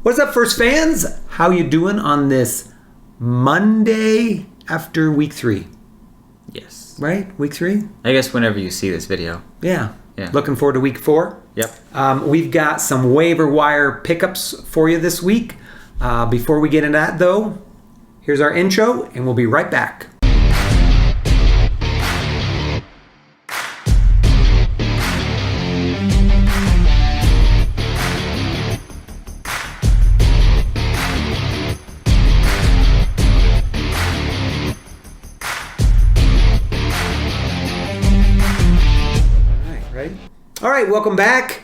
What's up, First fans? How you doing on this Monday after week 3? Yes. Right? Week 3? I guess whenever you see this video. Yeah. Yeah. Looking forward to week 4. Yep. We've got some waiver wire pickups for you this week. Before we get into that, though, here's our intro, and we'll be right back. All right, welcome back.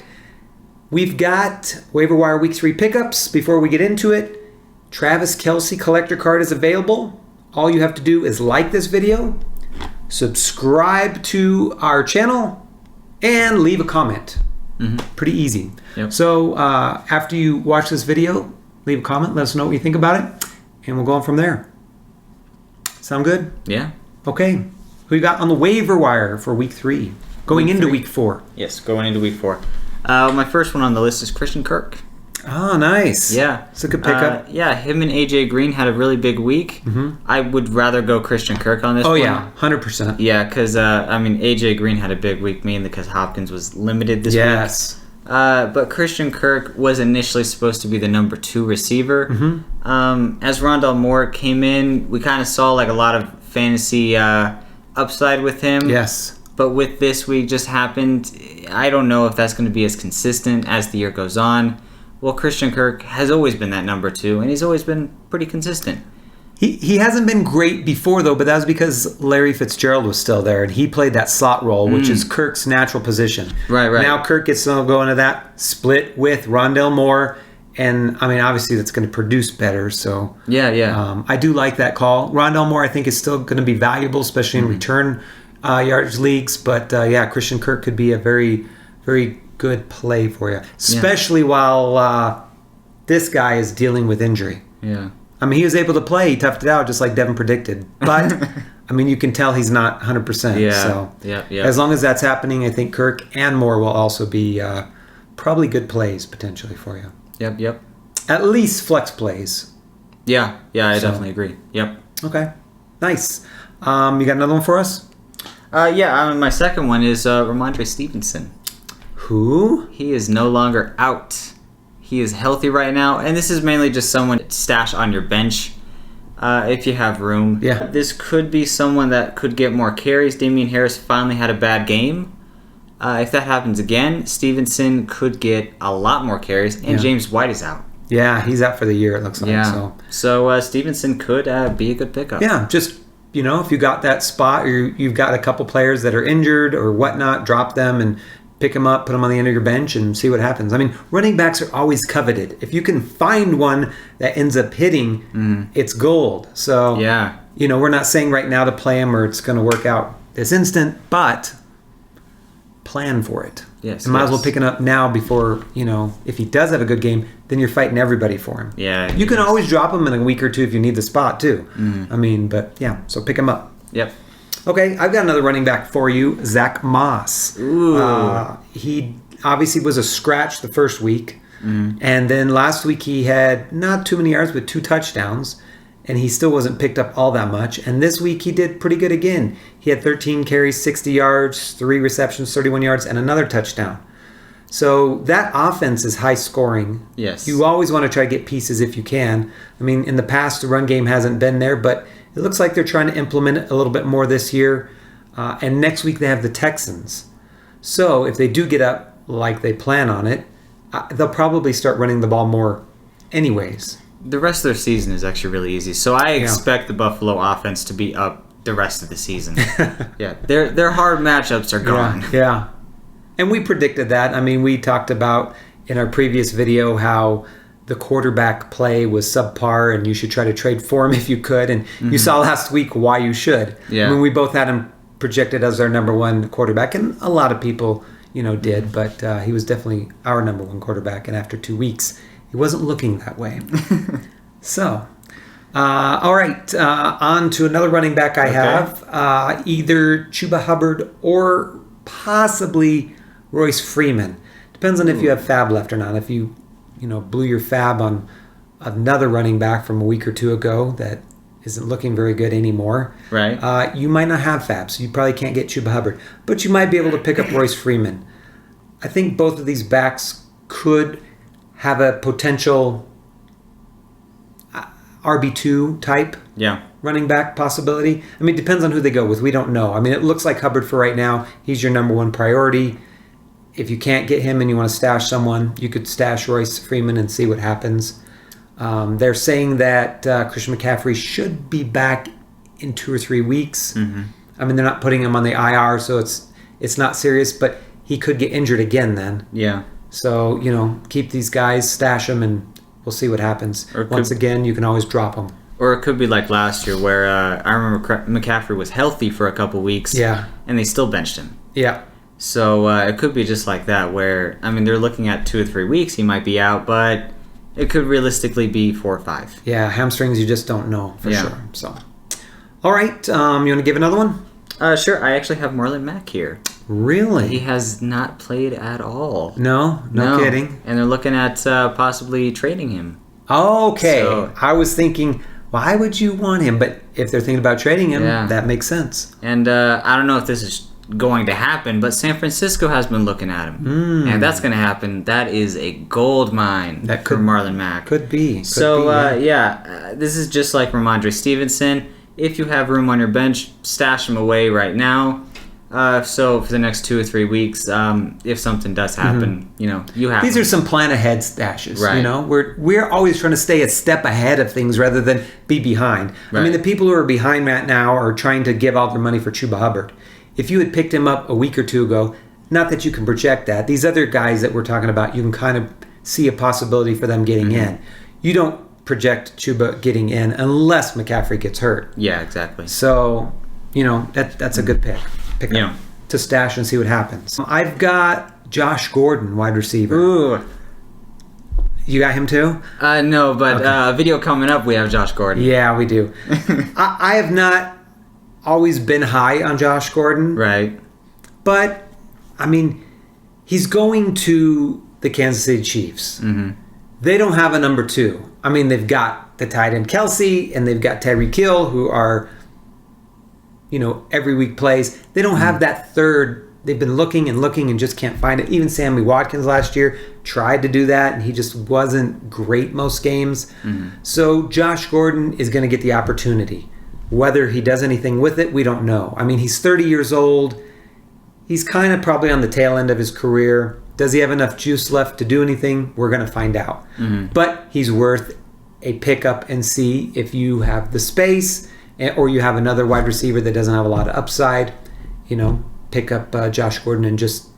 We've got waiver wire week 3 pickups. Before we get into it, Travis Kelce Collector Card is available. All you have to do is like this video, subscribe to our channel, and leave a comment. Pretty easy. Yep. So after you watch this video, leave a comment. Let us know what you think about it, and we'll go on from there. Sound good? Yeah. Okay. Who you got on the waiver wire for week 3? Going into week 4. Yes, going into week 4. My first one on the list is Christian Kirk. Oh, nice. Yeah. It's a good pickup. Yeah, him and AJ Green had a really big week. I would rather go Christian Kirk on this one. Oh, yeah. 100%. Yeah, because, AJ Green had a big week mainly because Hopkins was limited this week. Yes. But Christian Kirk was initially supposed to be the number 2 receiver. As Rondale Moore came in, we kind of saw like a lot of fantasy upside with him. Yes. But with this week just happened, I don't know if that's going to be as consistent as the year goes on. Well, Christian Kirk has always been that number 2, and he's always been pretty consistent. He hasn't been great before, though, but that was because Larry Fitzgerald was still there, and he played that slot role, which is Kirk's natural position. Right. Now Kirk gets to go into that split with Rondale Moore, and, obviously that's going to produce better, so... Yeah. I do like that call. Rondale Moore, I think, is still going to be valuable, especially in return yardage leagues, but Christian Kirk could be a very, very good play for you, especially while this guy is dealing with injury. Yeah. He was able to play. He toughed it out just like Devin predicted. But, you can tell he's not 100%. Yeah. So Yeah. as long as that's happening, I think Kirk and Moore will also be probably good plays potentially for you. Yep. At least flex plays. Yeah, I definitely agree. Yep. Okay. Nice. You got another one for us? My second one is Romandre Stevenson. Who? He is no longer out. He is healthy right now, and this is mainly just someone to stash on your bench if you have room. Yeah. This could be someone that could get more carries. Damian Harris finally had a bad game. If that happens again, Stevenson could get a lot more carries, and James White is out. Yeah, he's out for the year, it looks like. Yeah. So Stevenson could be a good pickup. Yeah, just... if you got that spot or you've got a couple players that are injured or whatnot, drop them and pick them up, put them on the end of your bench and see what happens. Running backs are always coveted. If you can find one that ends up hitting, it's gold. So, we're not saying right now to play him or it's going to work out this instant, but plan for it. Yes. And might as well pick it up now before, if he does have a good game, then you're fighting everybody for him. Yeah. You can always drop him in a week or two if you need the spot too. So pick him up. Yep. Okay, I've got another running back for you, Zach Moss. Ooh. He obviously was a scratch the first week. And then last week he had not too many yards, but 2 touchdowns. And he still wasn't picked up all that much. And this week he did pretty good again. He had 13 carries, 60 yards, 3 receptions, 31 yards, and another touchdown. So that offense is high scoring. Yes. You always want to try to get pieces if you can. In the past, the run game hasn't been there, but it looks like they're trying to implement it a little bit more this year. And next week they have the Texans. So if they do get up like they plan on it, they'll probably start running the ball more anyways. The rest of their season is actually really easy. So I expect the Buffalo offense to be up the rest of the season. Their hard matchups are gone. Yeah. And we predicted that. We talked about in our previous video how the quarterback play was subpar and you should try to trade for him if you could. And you saw last week why you should. Yeah. We both had him projected as our number 1 quarterback, and a lot of people, did. But he was definitely our number 1 quarterback. And after 2 weeks, he wasn't looking that way. So, all right, on to another running back I have. Either Chuba Hubbard or possibly Royce Freeman. Depends on if you have fab left or not. If you blew your fab on another running back from a week or two ago that isn't looking very good anymore. Right. You might not have fab, so you probably can't get Chuba Hubbard. But you might be able to pick up Royce Freeman. I think both of these backs could have a potential RB2 type running back possibility. I mean, it depends on who they go with. We don't know. I mean, it looks like Hubbard for right now. He's your number one priority. If you can't get him and you want to stash someone, you could stash Royce Freeman and see what happens. They're saying that Christian McCaffrey should be back in 2 or 3 weeks. Mm-hmm. I mean, they're not putting him on the IR, so it's not serious, but he could get injured again then. Yeah. So, keep these guys, stash them, and we'll see what happens. Once again, you can always drop them. Or it could be like last year where I remember McCaffrey was healthy for a couple weeks. Yeah. And they still benched him. Yeah. So it could be just like that where, I mean, they're looking at 2 or 3 weeks. He might be out, but it could realistically be 4 or 5. Yeah, hamstrings you just don't know for sure. So, all right. You want to give another one? Sure. I actually have Marlon Mack here. Really? He has not played at all. No kidding. And they're looking at possibly trading him. Okay. So, I was thinking, why would you want him? But if they're thinking about trading him, that makes sense. And I don't know if this is going to happen, but San Francisco has been looking at him. And that's going to happen. That is a gold mine for Marlon Mack. Could be. This is just like Romandre Stevenson. If you have room on your bench, stash him away right now. So for the next 2 or 3 weeks, if something does happen, you have these are some plan ahead stashes. Right. We're always trying to stay a step ahead of things rather than be behind. Right. I mean, the people who are behind right now are trying to give all their money for Chuba Hubbard. If you had picked him up a week or two ago, not that you can project that. These other guys that we're talking about, you can kind of see a possibility for them getting in. You don't project Chuba getting in unless McCaffrey gets hurt. Yeah, exactly. So, that's a good pick. Pick up to stash and see what happens. I've got Josh Gordon, wide receiver. Ooh. You got him too? No, but video coming up, we have Josh Gordon. Yeah, we do. I have not always been high on Josh Gordon. Right. But, I mean, he's going to the Kansas City Chiefs. Mm-hmm. They don't have a number 2. I mean, they've got the tight end Kelce, and they've got Tyreek Hill, who are, every week plays. They don't have that third. They've been looking and just can't find it. Even Sammy Watkins last year tried to do that, and he just wasn't great most games. Mm-hmm. So Josh Gordon is going to get the opportunity. Whether he does anything with it, we don't know. I mean, he's 30 years old. He's kind of probably on the tail end of his career. Does he have enough juice left to do anything? We're going to find out. Mm-hmm. But he's worth a pickup and see if you have the space or you have another wide receiver that doesn't have a lot of upside. Pick up Josh Gordon and just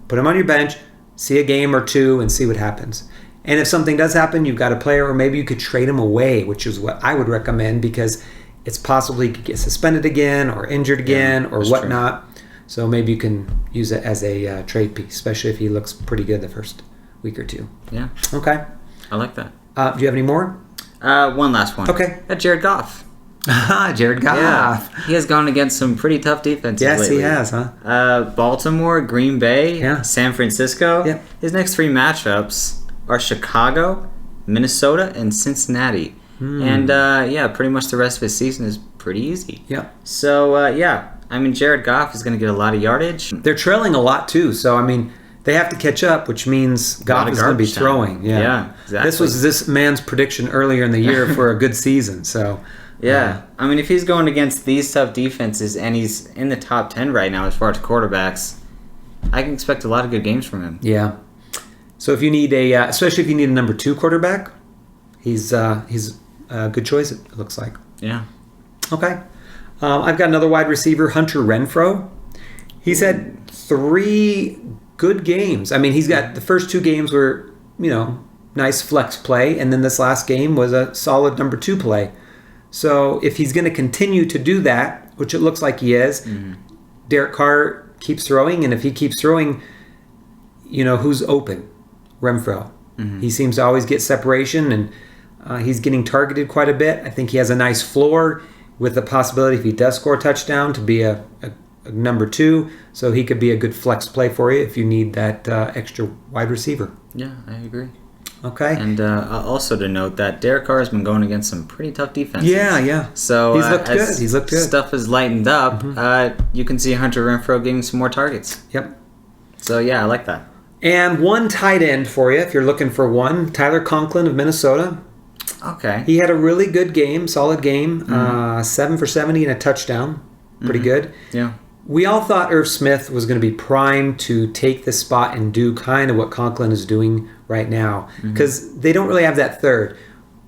put him on your bench, see a game or two, and see what happens. And if something does happen, you've got a player, or maybe you could trade him away, which is what I would recommend, because it's possible he could get suspended again or injured again or whatnot. True. So maybe you can use it as a trade piece, especially if he looks pretty good the first week or two. Yeah. Okay. I like that. Do you have any more? One last one. Okay. Jared Goff. Jared Goff. Yeah. He has gone against some pretty tough defenses lately. He has, huh? Baltimore, Green Bay, San Francisco. Yeah. His next 3 matchups are Chicago, Minnesota, and Cincinnati. And, pretty much the rest of his season is pretty easy. Yeah. So, I mean, Jared Goff is going to get a lot of yardage. They're trailing a lot, too. So, I mean, they have to catch up, which means Goff is going to be throwing. Yeah, exactly. This was this man's prediction earlier in the year for a good season. So, yeah. I mean, if he's going against these tough defenses and he's in the top 10 right now as far as quarterbacks, I can expect a lot of good games from him. Yeah. So if you need especially if you need a number 2 quarterback, he's a good choice, it looks like. Yeah. Okay. I've got another wide receiver, Hunter Renfro. He's had 3 good games. I mean, he's got the first 2 games were, nice flex play, and then this last game was a solid number 2 play. So if he's going to continue to do that, which it looks like he is, Derek Carr keeps throwing, and if he keeps throwing, who's open? Renfro. He seems to always get separation, and he's getting targeted quite a bit. I think he has a nice floor with the possibility, if he does score a touchdown, to be a number 2. So he could be a good flex play for you if you need that extra wide receiver. Yeah, I agree. Okay. And also to note that Derek Carr has been going against some pretty tough defenses. Yeah. So He's looked good. He's looked good. Stuff has lightened up. You can see Hunter Renfro getting some more targets. Yep. So yeah, I like that. And one tight end for you, if you're looking for one, Tyler Conklin of Minnesota. Okay. He had a really good game, solid game, 7 for 70 and a touchdown. Pretty good. Yeah. We all thought Irv Smith was going to be primed to take this spot and do kind of what Conklin is doing right now, because they don't really have that third.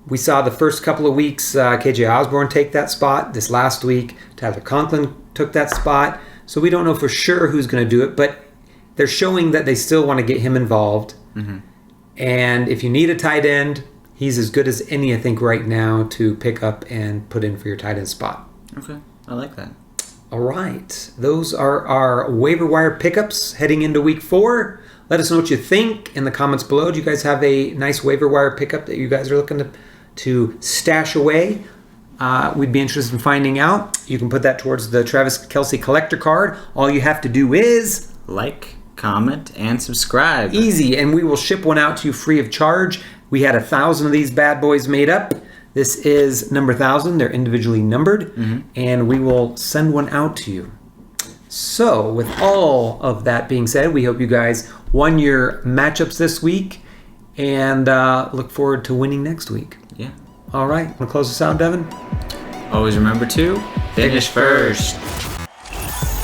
We saw the first couple of weeks KJ Osborne take that spot. This last week, Tyler Conklin took that spot. So we don't know for sure who's going to do it, but they're showing that they still want to get him involved. And if you need a tight end, he's as good as any, I think, right now to pick up and put in for your tight end spot. Okay. I like that. All right. Those are our waiver wire pickups heading into week 4. Let us know what you think in the comments below. Do you guys have a nice waiver wire pickup that you guys are looking to stash away? We'd be interested in finding out. You can put that towards the Travis Kelce Collector Card. All you have to do is like, comment, and subscribe. Easy, and we will ship one out to you free of charge. We had 1,000 of these bad boys made up. This is number 1,000. They're individually numbered, and we will send one out to you. So, with all of that being said, we hope you guys won your matchups this week, and look forward to winning next week. Yeah. All right, want to close this out, Devin? Always remember to finish first.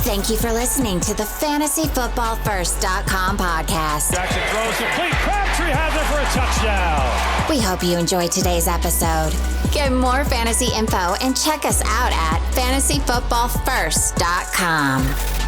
Thank you for listening to the FantasyFootballFirst.com podcast. Jackson throws complete. Crabtree has it for a touchdown. We hope you enjoyed today's episode. Get more fantasy info and check us out at FantasyFootballFirst.com.